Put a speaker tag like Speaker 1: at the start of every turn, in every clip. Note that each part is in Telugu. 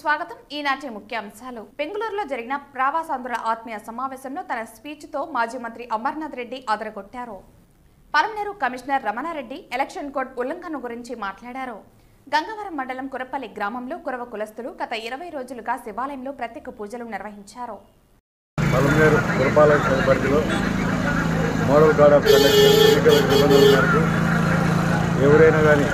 Speaker 1: స్వాగతం ఈనాటి ముఖ్యాంశాలు బెంగళూరులో జరిగిన ప్రవాసాంధ్రుల ఆత్మీయ సమావేశంలో తన స్పీచ్ తో మాజీ మంత్రి Amarnath Reddy అదరగొట్టారు. Palamaner commissioner Ramana Reddy election code ఉల్లంఘన గురించి మాట్లాడారు. గంగవరం మండలం కురపల్లి గ్రామంలో కురవ కులస్తులు గత 20 రోజులుగా శివాలయంలో ప్రత్యేక పూజలు నిర్వహించారు.
Speaker 2: పలమనేరు పురపాలక సంఘ పరిధిలో మోడల్ గార్డ్ ఆఫ్ కండక్ట్ ఎన్నికల నిబంధనల మేరకు ఎవరైనా కానీ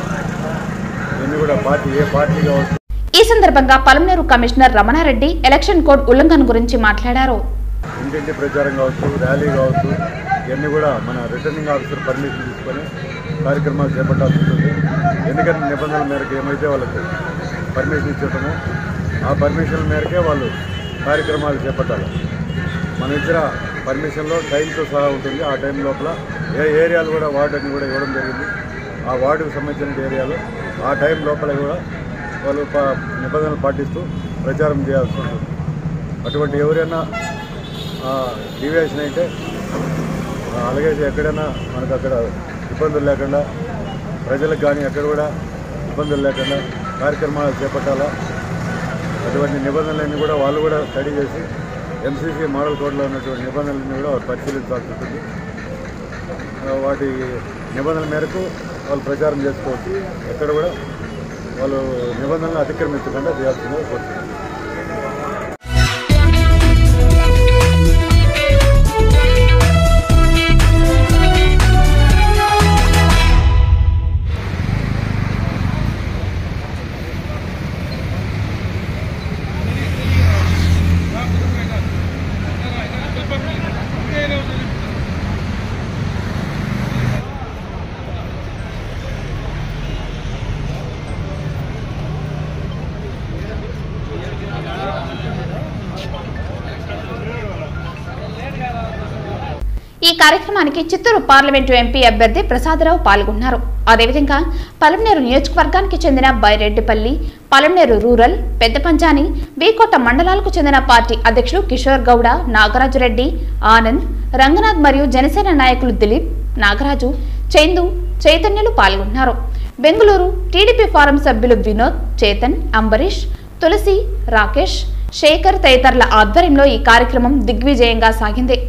Speaker 2: ఎన్ని కూడా ఏ పార్టీ కావచ్చు.
Speaker 1: ఈ సందర్భంగా Palamaneru commissioner Ramana Reddy election code ఉల్లంఘన గురించి మాట్లాడారు.
Speaker 2: ఇంటింటి ప్రచారం కావచ్చు, ర్యాలీ కావచ్చు, ఇవన్నీ కూడా మన రిటర్నింగ్ ఆఫీసర్ పర్మిషన్ తీసుకొని కార్యక్రమాలు చేపట్టాల్సి ఉంటుంది. ఎన్నికల నిబంధనల మేరకు ఏమైతే వాళ్ళకి పర్మిషన్ ఇచ్చేటమో ఆ పర్మిషన్ల మేరకే వాళ్ళు కార్యక్రమాలు చేపట్టాలి. మన ఇచ్చిన పర్మిషన్లో టైంతో సహా ఉంటుంది. ఆ టైం లోపల ఏ ఏరియాలు కూడా వార్డుని కూడా ఇవ్వడం జరిగింది. ఆ వార్డుకు సంబంధించిన ఏరియాలు ఆ టైం లోపల కూడా వాళ్ళు నిబంధనలు పాటిస్తూ ప్రచారం చేయాల్సి ఉంటుంది. అటువంటి ఎవరైనా డీవియేషన్ అయితే అలాగే ఎక్కడైనా మనకు అక్కడ ఇబ్బందులు లేకుండా ప్రజలకు కానీ ఎక్కడ కూడా ఇబ్బందులు లేకుండా కార్యక్రమాలు చేపట్టాలా. అటువంటి నిబంధనలన్నీ కూడా వాళ్ళు కూడా స్టడీ చేసి ఎంసీసీ మోడల్ కోడ్లో ఉన్నటువంటి నిబంధనలన్నీ కూడా వాళ్ళు పరిశీలించాల్సి ఉంటుంది. వాటి నిబంధనల మేరకు వాళ్ళు ప్రచారం చేసుకోవచ్చు. ఎక్కడ కూడా వాళ్ళు నిబంధనలు అతిక్రమించకుండా చేయాల్సిందిగా కోరుతున్నారు.
Speaker 1: ఈ కార్యక్రమానికి చిత్తూరు పార్లమెంటు ఎంపీ అభ్యర్థి ప్రసాదరావు పాల్గొన్నారు. అదేవిధంగా పలమనేరు నియోజకవర్గానికి చెందిన బైరెడ్డిపల్లి, పలమనేరు రూరల్, పెద్దపంచాని, వీకోట మండలాలకు చెందిన పార్టీ అధ్యక్షులు కిషోర్ గౌడ, నాగరాజు రెడ్డి, ఆనంద్, రంగనాథ్ మరియు జనసేన నాయకులు దిలీప్, నాగరాజు, చైందు, చైతన్యులు పాల్గొన్నారు. బెంగళూరు టీడీపీ ఫారం సభ్యులు వినోద్, చేతన్, అంబరీష్, తులసి, రాకేష్, శేఖర్ తదితరుల ఆధ్వర్యంలో ఈ కార్యక్రమం దిగ్విజయంగా సాగింది.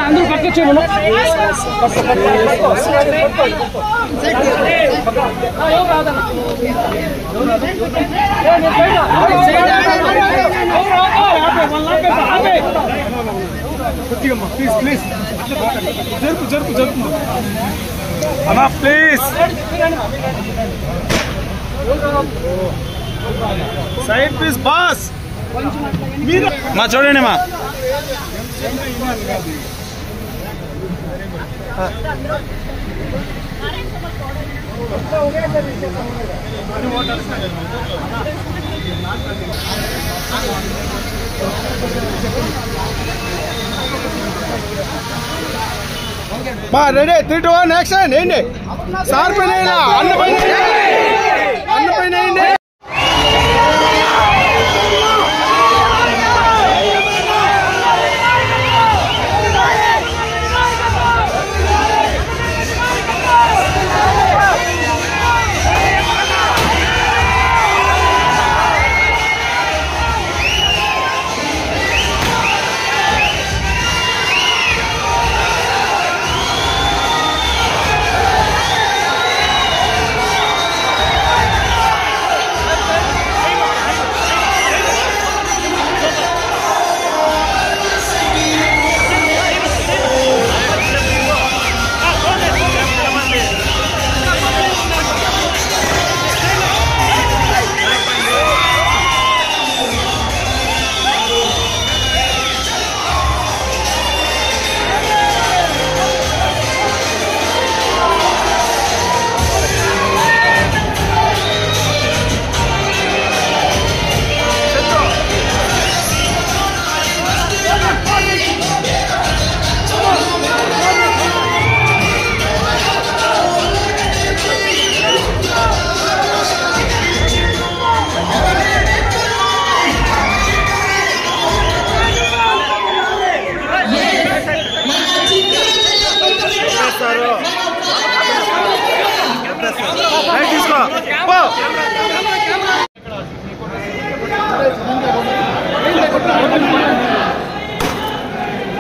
Speaker 3: అందరూ పట్టుకొచ్చి ప్లీజ్ ప్లీజ్ జరుపు జరుపు జరుపు అన్నా ప్లీజ్ సైడ్ ప్లీజ్ బాస్ మా చూడండి మా రెడీ 3, 2, 1 యాక్షన్ ఏంటి సార్ పైన అన్న పైన అన్న పైన ఏంటి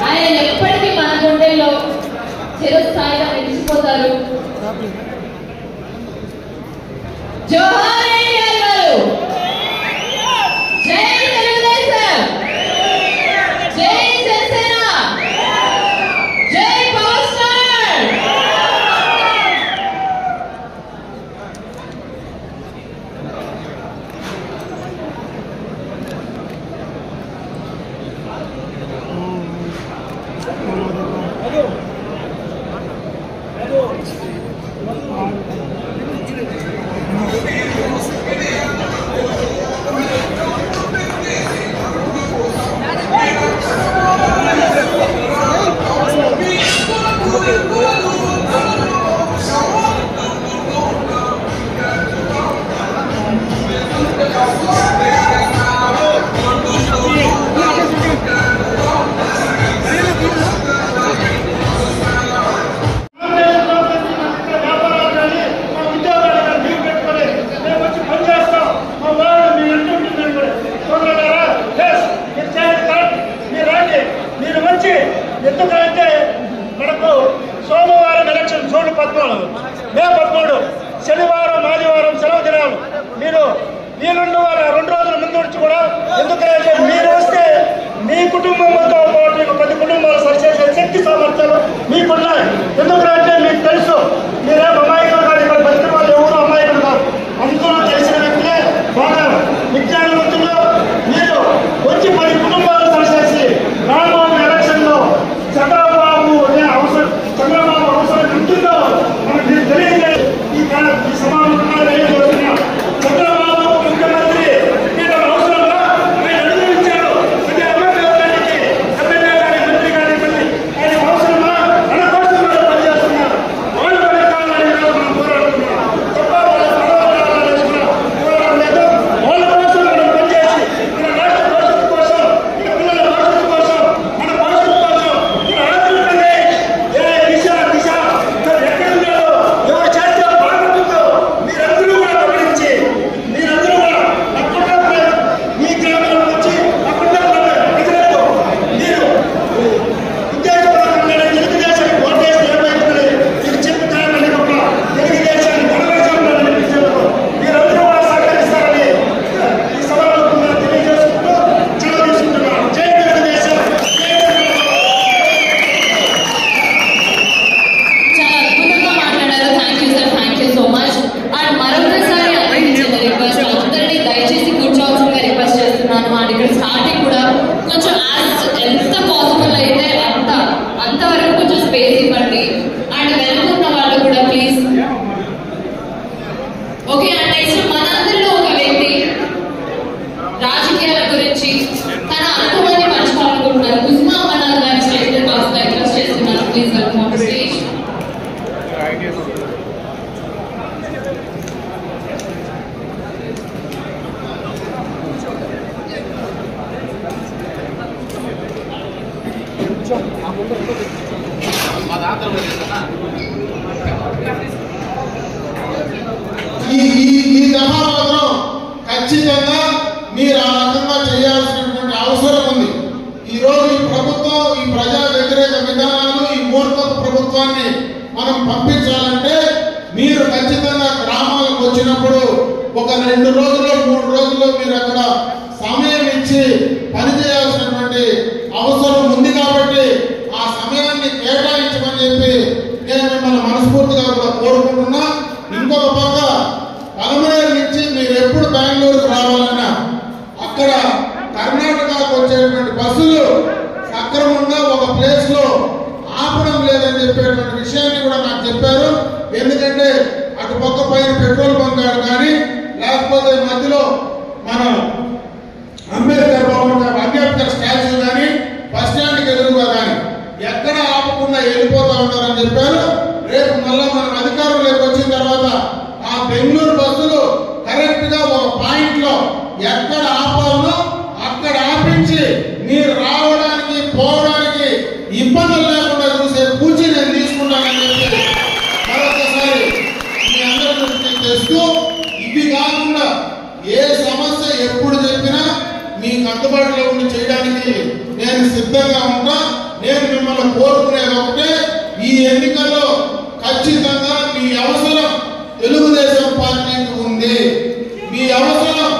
Speaker 4: ఆయన ఎప్పటికీ మన గుండెల్లో చిరస్థాయిగా నిలిచిపోతారు. జోహార్ ఎన్టీఆర్ గారు, జై తెలుగుదేశం, జై జనసేన, జై పవర్ స్టార్.
Speaker 3: ఎందుకంటే మనకు సోమవారం ఎలక్షన్ జూన్ 14, మే 13 శనివారం ఆదివారం సెలవు దినాలు. మీరు వీలుండి 2 రోజుల ముందు నుంచి కూడా ఎందుకంటే మీరు వస్తే మీ కుటుంబంతో పాటు 10 కుటుంబాలు సరిచేసే శక్తి సామర్థ్యాలు మీకున్నాయి. ఎందుకంటే మీకు తెలుసు మీరేం అమాయకులు కాదు, ఇక్కడ బతికిన వాళ్ళు ఎవరు అమాయకులు కాదు, అందరూ తెలిసిన వ్యక్తులే, బాగా విజ్ఞానవంతులు. మీరు వచ్చి 10 కుటుంబాలు సరిచేసి రాబోయే ఎలక్షన్ లో చంద్రబాబు అవసరం ఉంటుందో మనకు మీరు తెలియజేయాలి. ఈ సమావేశంలో చంద్రబాబు ముఖ్యమంత్రి అవసరంగా ఆయన అనుభవించారు. అంటే ఎమ్మెల్యే కానీ మంత్రి కానీ ఆయన అవసరమా మన కోసం వాళ్ళు పనిచేస్తున్నారు. వాళ్ళు పనికాలని మనం పోరాడుతున్నాం తప్ప వాళ్ళ పోరాటం లేదు. వాళ్ళ కోసం మనం పనిచేసి మన రాష్ట్ర భవిష్యత్తు కోసం, మన పిల్లల భవిష్యత్తు కోసం, మన భవిష్యత్తు కోసం ఆలోచించండి. దిశ ఎక్కడ ఉన్నారో ఎవరు చేస్తే బాగుంటుందో మీరందరూ కూడా
Speaker 5: ఈ దఫా మాత్రం ఖచ్చితంగా మీరు ఆ రకంగా చేయాల్సినటువంటి అవసరం ఉంది. ఈ రోజు ఈ ప్రభుత్వం ఈ ప్రజా వ్యతిరేక విధానాలు ఈ మూర్ఖపు ప్రభుత్వాన్ని మనం పంపించాలంటే మీరు ఖచ్చితంగా గ్రామాలకు వచ్చినప్పుడు ఒక 2 రోజులు 3 రోజుల్లో మీరు అక్కడ సమయం ఇచ్చి పనిచేయాల్సినటువంటి అవసరం ఉంది. కాబట్టి ఆ సమయాన్ని కేటాయించమని చెప్పి నేను మిమ్మల్ని మనస్ఫూర్తిగా కూడా కోరుకుంటున్నా. ఇంకొక పక్క పలమనేరు నుంచి మీరు ఎప్పుడు బెంగళూరుకు రావాలన్నా అక్కడ కర్ణాటకకు వచ్చేటువంటి బస్సులు సక్రమంగా ఒక ప్లేస్ లో ఆపడం లేదని చెప్పేటువంటి విషయాన్ని కూడా నాకు చెప్పారు. ఎందుకంటే అటు పక్క పైన పెట్రోల్ బంక్ కానీ లేకపోతే మధ్యలో మన అంబేద్కర్ స్టాచ్యూ కానీ బస్ స్టాండ్కి ఎదురుగా కానీ ఎక్కడ ఆపకుండా వెళ్ళిపోతా ఉంటారని చెప్పారు. రేపు మళ్ళా మన అధికారంలోకి వచ్చిన తర్వాత ఆ బెంగళూరు బస్సులు కరెక్ట్ గా ఒక పాయింట్ లో ఎక్కడ ఆపాలో అక్కడ ఆపించి మీరు రావడానికి పోవడానికి ఇబ్బందులు లేకుండా చూసే పూచి నేను తీసుకుంటానని చెప్పి మరొకసారి మీ అందరి దృష్టికి తెస్తూ, ఇవి కాకుండా ఏ సమస్య ఎప్పుడు చెప్పినా మీకు అందుబాటులో ఉండి చేయడానికి నేను సిద్ధంగా ఉన్నా. నేను మిమ్మల్ని కోరుకునేది ఒకటే, ఈ ఎన్నికల్లో ఖచ్చితంగా మీ అవసరం తెలుగుదేశం పార్టీకి ఉంది, మీ అవసరం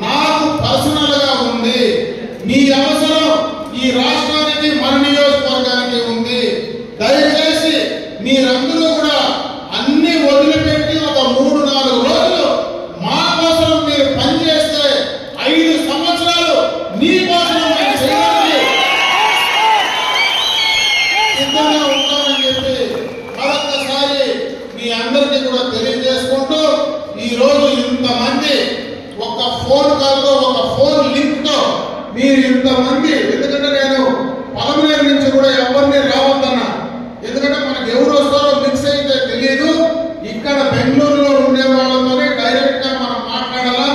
Speaker 5: నాకు పర్సనల్ గా ఉంది, మీ అవసరం ఈ రాష్ట్రానికి మన నియోజకవర్గానికి ఉంది. దయచేసి మీరందరూ కూడా అన్ని వదిలిపెట్టి ఒక 3-4 రోజులు మా కోసం మీరు పనిచేస్తే 5 సంవత్సరాలు నీ కోసం చేయడానికి సిద్ధంగా ఉంటామని చెప్పి మరొకసారి మీ అందరికీ కూడా తెలియజేసుకుంటూ, ఈ రోజు ఇంతమంది ఒక ఫోన్ కాల్ తో ఒక ఫోన్ లింక్ తో మీరు ఇంతమంది, ఎందుకంటే నేను పలమనేరు నుంచి కూడా ఎవరిని రావద్దన్నా, ఎందుకంటే మనకు ఎవరు వస్తారో మిక్స్ అయితే తెలియదు. ఇక్కడ బెంగళూరులో ఉండే వాళ్ళతోనే డైరెక్ట్ గా మనం మాట్లాడాలా,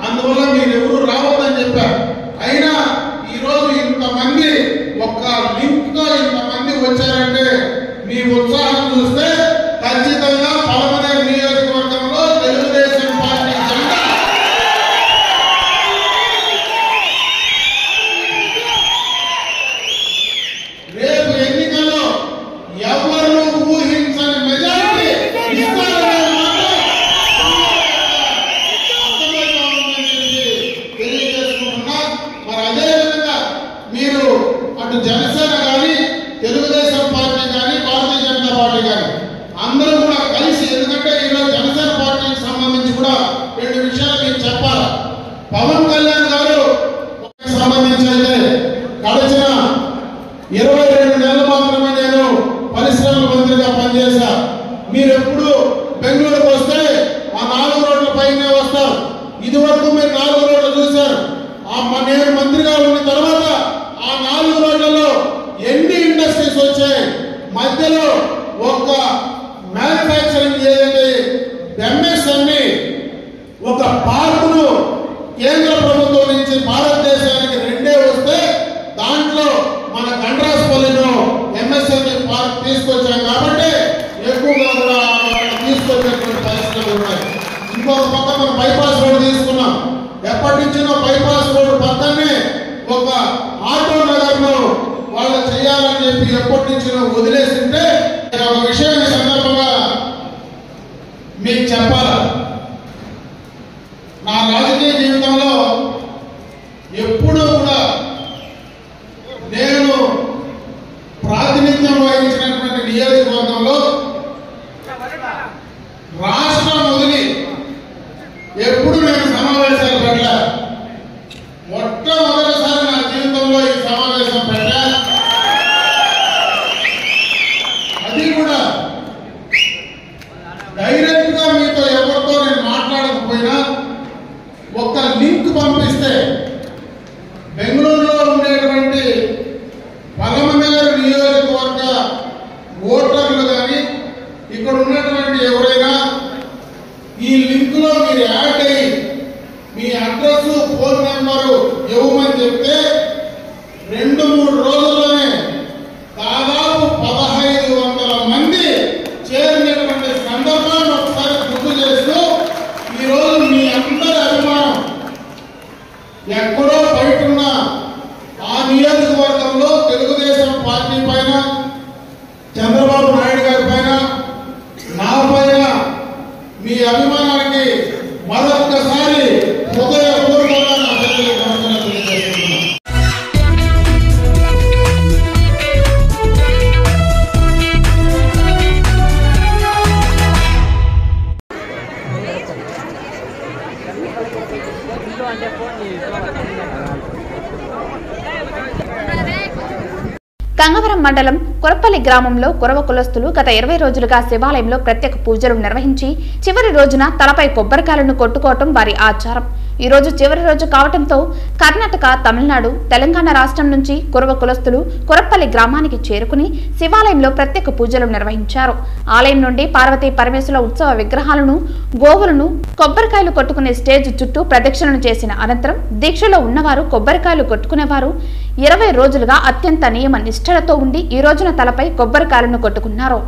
Speaker 5: అందువల్ల మీరు ఎవరు రావద్దని చెప్పారు. అయినా ఈ రోజు ఇంతమంది ఒక లింక్ తో ఇంతమంది వచ్చారంటే మీ ఉత్సాహం చూస్తే ఖచ్చితంగా పలమనేరు నియోజకవర్గంలో తెలుగుదేశం పార్టీ జెండా రేపు ఎన్నికల్లో ఎవరు ఊహించని మెజారిటీ ఇస్తారనే మాట అర్థమవుతా ఉందని చెప్పి తెలియజేసుకుంటున్నా. మరి అదేవిధంగా మీరు అటు జనసేన కానీ తెలుగుదేశం పార్టీ కానీ భారతీయ జనతా పార్టీ కానీ అందరూ కూడా కలిసి, ఎందుకంటే ఈరోజు జనసేన పార్టీకి సంబంధించి కూడా 2 విషయాలు మీకు చెప్పాలి. పవన్ కళ్యాణ్ గారు సంబంధించి అయితే గడిచిన 22 నెలలు మాత్రమే నేను పరిశ్రమల మంత్రిగా పనిచేశా. మీరు ఎప్పుడు బెంగళూరుకు వస్తే ఆ 4 రోడ్ల పైనే వస్తారు. ఇది వరకు మీరు 4 రోడ్లు చూశారు. నేను మంత్రిగా ఉన్న తర్వాత ఆ 4 రోడ్లలో ఎన్ని ఇండస్ట్రీస్ వచ్చాయి, మధ్యలో ఒక మ్యానుఫ్యాక్చరింగ్ ఏదంటే ఎంఎస్ఎంఈ ఒక పార్కును కేంద్ర ప్రభుత్వం నుంచి భారతదేశానికి 2 వస్తే దాంట్లో మన గండ్రాస్పల్లిలో ఎంఎస్ఎంఈ పార్క్ తీసుకొచ్చాం కాబట్టి ఎక్కువగా కూడా తీసుకొచ్చేటువంటి పరిస్థితులు ఉన్నాయి. ఇంకొక పక్క మనం బైపాస్ రోడ్ తీసుకున్నాం. ఎప్పటి నుంచినో బైపాస్ రోడ్ పక్కనే ఒక ఆటో నగర్ లో వాళ్ళు చేయాలని చెప్పి ఎప్పటి నుంచినో వదిలేసింటే ఒక విషయం ఈ సందర్భంగా మీకు చెప్పాలి. నా రాజకీయ జీవితంలో ఎప్పుడూ కూడా నేను ప్రాతినిధ్యం వహించినటువంటి నియోజకవర్గంలో రాష్ట్రం వదిలి ఎప్పుడు నేను సమావేశాలు పెట్టా. మొట్టమొదటిసారి నా జీవితంలో ఈ సమావేశం పెట్టా. అది కూడా డైరెక్ట్ గా మీతో ఎవరితో చంద్రబాబు నాయుడు గారి పైన, నా పైన మీ అభిమానానికి మరొక్కసారి హృదయపూర్వకంగా నా తెలియజేస్తున్నాను.
Speaker 1: గంగవరం మండలం కొరపల్లి గ్రామంలో కురవ కులస్తులు గత 20 రోజులుగా శివాలయంలో ప్రత్యేక పూజలు నిర్వహించి చివరి రోజున తలపై కొబ్బరికాయలను కొట్టుకోవటం వారి ఆచారం. ఈ రోజు చివరి రోజు కావడంతో కర్ణాటక, తమిళనాడు, తెలంగాణ రాష్ట్రం నుంచి కురవ కులస్తులు కొరపల్లి గ్రామానికి చేరుకుని శివాలయంలో ప్రత్యేక పూజలు నిర్వహించారు. ఆలయం నుండి పార్వతీ పరమేశ్వర ఉత్సవ విగ్రహాలను, గోవులను, కొబ్బరికాయలు కొట్టుకునే స్టేజ్ చుట్టూ ప్రదక్షిణలు చేసిన అనంతరం దీక్షలో ఉన్నవారు కొబ్బరికాయలు కొట్టుకునేవారు 20 రోజులుగా అత్యంత నియమ నిష్ఠలతో ఉండి ఈ రోజున తలపై కొబ్బరికాయలను కొట్టుకున్నారు.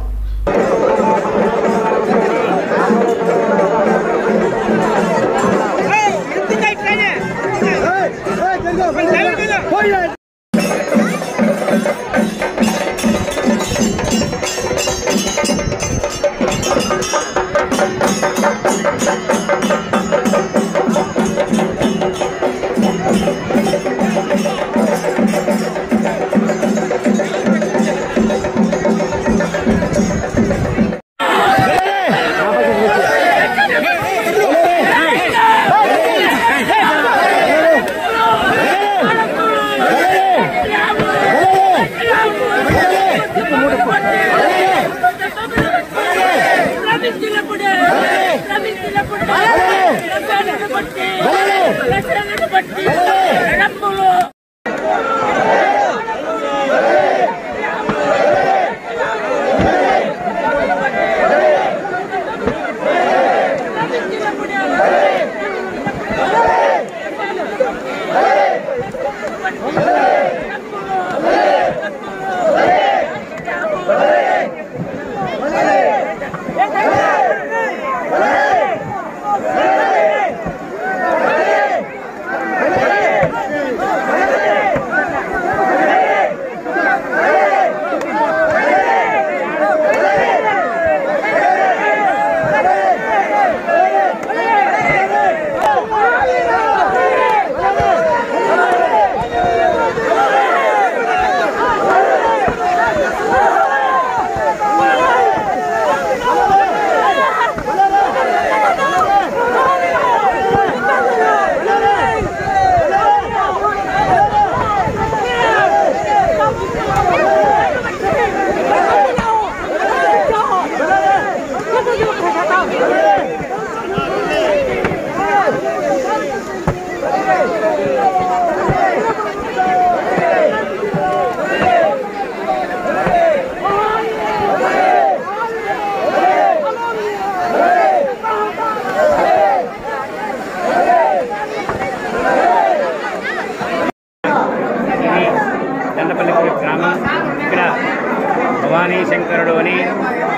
Speaker 6: భవానీ శంకరుడు అని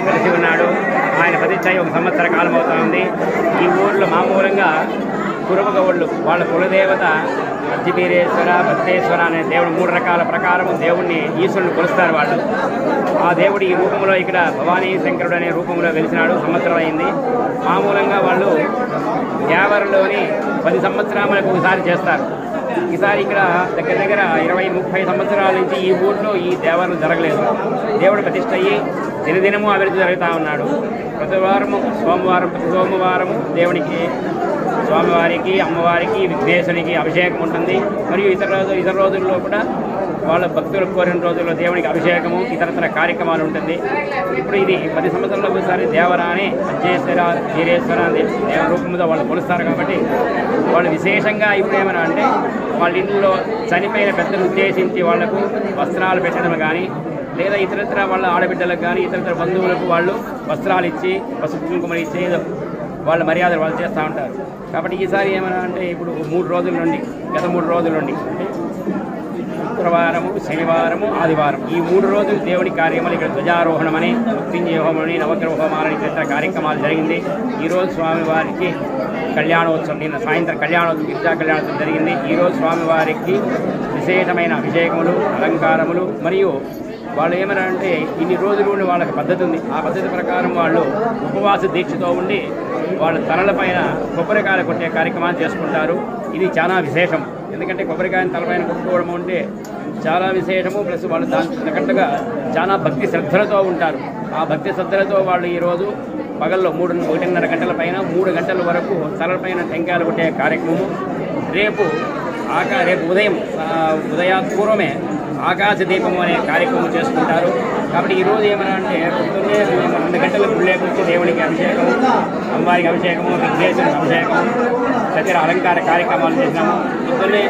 Speaker 6: కలిసి ఉన్నాడు. ఆయన ప్రతిష్ట 1 సంవత్సర కాలం అవుతుంది. ఈ ఊర్లో మామూలుగా కురుమగౌళ్ళు వాళ్ళ కులదేవత అజ్జిబీరేశ్వర, భక్తేశ్వర అనే దేవుడు 3 రకాల ప్రకారం దేవుణ్ణి ఈశ్వరుని కొలుస్తారు వాళ్ళు. ఆ దేవుడు ఈ రూపంలో ఇక్కడ భవానీ శంకరుడు అనే రూపంలో వెలిసినాడు. సంవత్సరం అయింది. మామూలుగా వాళ్ళు దేవరులోని 10 సంవత్సరాలకు ఒకసారి చేస్తారు. ఈసారి ఇక్కడ దగ్గర దగ్గర 20-30 సంవత్సరాల నుంచి ఈ ఊళ్ళో ఈ దేవాలయం జరగలేదు. దేవుడు ప్రతిష్ట అయ్యి దినదినము అభివృద్ధి జరుగుతూ ఉన్నాడు. ప్రతి సోమవారము దేవునికి, స్వామివారికి, అమ్మవారికి, విఘ్నేశ్వరికి అభిషేకం ఉంటుంది. మరియు ఇతర రోజుల్లో కూడా వాళ్ళ భక్తులు కోరిన రోజుల్లో దేవునికి అభిషేకము, ఇతరతర కార్యక్రమాలు ఉంటుంది. ఇప్పుడు ఇది 10 సంవత్సరాలకు ఒకసారి దేవరా అని అజ్జేశ్వర, వీరేశ్వర దేవ రూపంలో వాళ్ళు కొలుస్తారు. కాబట్టి వాళ్ళు విశేషంగా ఇప్పుడు ఏమన్నా అంటే వాళ్ళ ఇంట్లో చనిపోయిన పెద్దలు ఉద్దేశించి వాళ్లకు వస్త్రాలు పెట్టడం కానీ, లేదా ఇతరత్ర వాళ్ళ ఆడబిడ్డలకు కానీ ఇతరత్ర బంధువులకు వాళ్ళు వస్త్రాలు ఇచ్చి, పసుపు కుంకుమలు ఇచ్చి వాళ్ళ మర్యాదలు వాళ్ళు చేస్తూ ఉంటారు. కాబట్టి ఈసారి ఏమన్నా అంటే ఇప్పుడు 3 రోజుల నుండి, గత 3 రోజుల నుండి అంటే శుక్రవారము, శనివారము, ఆదివారం ఈ 3 రోజులు దేవుడి కార్యక్రమాలు ఇక్కడ ధ్వజారోహణమని, మృత్యుంజయ హోమని, నవగ్రహ హోమాలని ఇతర కార్యక్రమాలు జరిగింది. ఈరోజు స్వామివారికి కళ్యాణోత్సవం, నిన్న సాయంత్రం కళ్యాణోత్సవం, గిరిజా కళ్యాణోత్సవం జరిగింది. ఈరోజు స్వామివారికి విశేషమైన అభిషేకములు, అలంకారములు మరియు వాళ్ళు ఏమనంటే ఇన్ని రోజులు ఉండి వాళ్ళకి పద్ధతి ఉంది. ఆ పద్ధతి ప్రకారం వాళ్ళు ఉపవాస దీక్షతో ఉండి వాళ్ళ తలలపైన కొబ్బరికాయలు కొట్టే కార్యక్రమాలు చేసుకుంటారు. ఇది చాలా విశేషం. ఎందుకంటే కొబ్బరికాయని తలపైన కొట్టుకోవడం అంటే చాలా విశేషము. ప్లస్ వాళ్ళు దానికి తగ్గట్టుగా చాలా భక్తి శ్రద్ధలతో ఉంటారు. ఆ భక్తి శ్రద్ధలతో వాళ్ళు ఈరోజు పగల్లో 1:30 గంటల పైన 3 గంటల వరకు తలపైన టెంకాయలు కొట్టే కార్యక్రమము. రేపు ఉదయాత్పూర్వమే ఆకాశ దీపము అనే కార్యక్రమం చేసుకుంటారు. కాబట్టి ఈరోజు ఏమన్నా అంటే పొద్దున్నే 2 గంటల గుళ్ళేకొచ్చి దేవునికి అభిషేకము, అమ్మవారికి అభిషేకము, విఘ్నేశ్వరునికి అభిషేకము, తదితర అలంకార కార్యక్రమాలు చేసినాము. పొద్దున్నే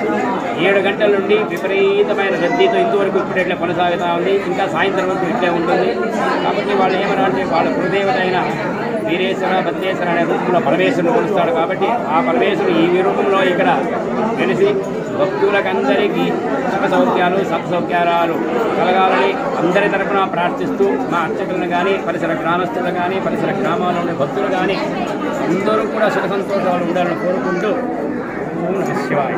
Speaker 6: 7 గంటల నుండి విపరీతమైన రద్దీతో ఇంతవరకు ఇప్పుడెట్లా కొనసాగుతూ ఉంది. ఇంకా సాయంత్రం వరకు ఇట్లే ఉంటుంది. కాబట్టి వాళ్ళు ఏమన్నా అంటే వాళ్ళ కులదేవత అయిన వీరేశ్వర భద్రేశ్వర అనే రూపంలో పరమేశ్వరుని కొలుస్తాడు. కాబట్టి ఆ పరమేశ్వరుడు ఈ రూపంలో ఇక్కడ వెలిసి భక్తులకందరికీ సుఖ సౌఖ్యాలు సత్సౌఖ్యాలు కలగాలని అందరి తరఫున ప్రార్థిస్తూ మా అర్చకులను కానీ పరిసర గ్రామస్తులు కానీ పరిసర గ్రామాల్లో ఉండే భక్తులు కానీ అందరూ కూడా సుఖ సంతోషాలు ఉండాలని కోరుకుంటూ ఓం నమః శివాయ.